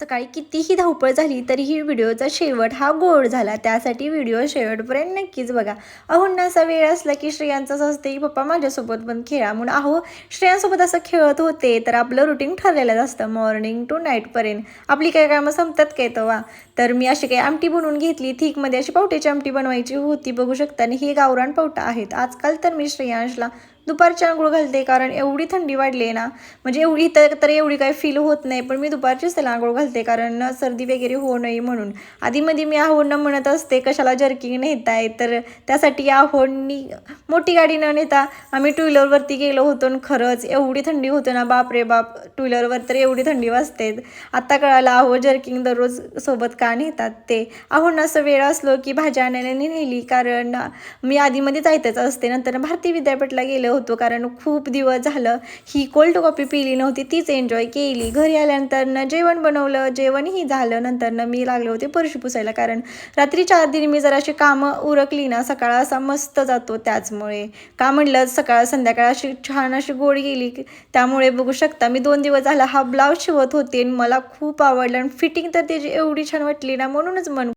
सकाळी कितीही धावपळ झाली तरीही व्हिडिओचा शेवट हा गोड झाला. त्यासाठी व्हिडिओ शेवटपर्यंत नक्कीच बघा. अहोंना असा वेळ असला की श्रेयांचं असं असते की पप्पा माझ्यासोबत पण खेळा म्हणून. श्रेयांसोबत असं खेळत होते तर आपलं रुटीन ठरलेलंच असतं मॉर्निंग टू नाईटपर्यंत. आपली काय कामं संपतात काय तेव्हा. तर मी अशी काही आमटी बनवून घेतली. थिकमध्ये अशी पावट्याची आमटी बनवायची होती बघू शकता. आणि ही गावरान पावटा आहेत. आजकाल तर मी श्रेयांशला दुपारची आंघोळ घालते कारण एवढी थंडी वाढली आहे ना, म्हणजे एवढी तर एवढी काही फील होत नाही, पण मी दुपारचीच त्याला आंघोळ घालते कारण सर्दी वगैरे होऊ नये म्हणून. आधीमध्ये मी आहोंना म्हणत असते कशाला जर्किंग नेताय, तर त्यासाठी आहोंनी मोठी गाडी न नेता आम्ही टू व्हीलरवरती गेलो होतो. आणि खरंच एवढी थंडी होते ना, बाप रे बाप, टू व्हीलरवर तर एवढी थंडी वाजते. आत्ता कळालं आहो जर्किंग दररोज सोबत का नेतात ते. आहोंना असं वेळ असलो की भाज्या आणायला नेली कारण मी आधीमध्ये जायचंच असते. नंतर भारती विद्यापीठला गेलो होतो कारण खूप दिवस झालं ही कोल्ड कॉफी पिली नव्हती, तीच एन्जॉय केली. घरी आल्यानंतर जेवण बनवलं, जेवणही झालं. नंतर मी लागले होते फरशी पुसायला कारण रात्रीच्या आधी मी जर अशी कामं उरकली ना, सकाळ असा मस्त जातो. त्याचमुळे का म्हणलं सकाळ संध्याकाळ अशी छान अशी गोड गेली. त्यामुळे बघू शकता मी 2 दिवस झाला हा ब्लाऊज शिवत होते. मला खूप आवडला आणि फिटिंग तर त्याची एवढी छान वाटली ना, म्हणूनच मन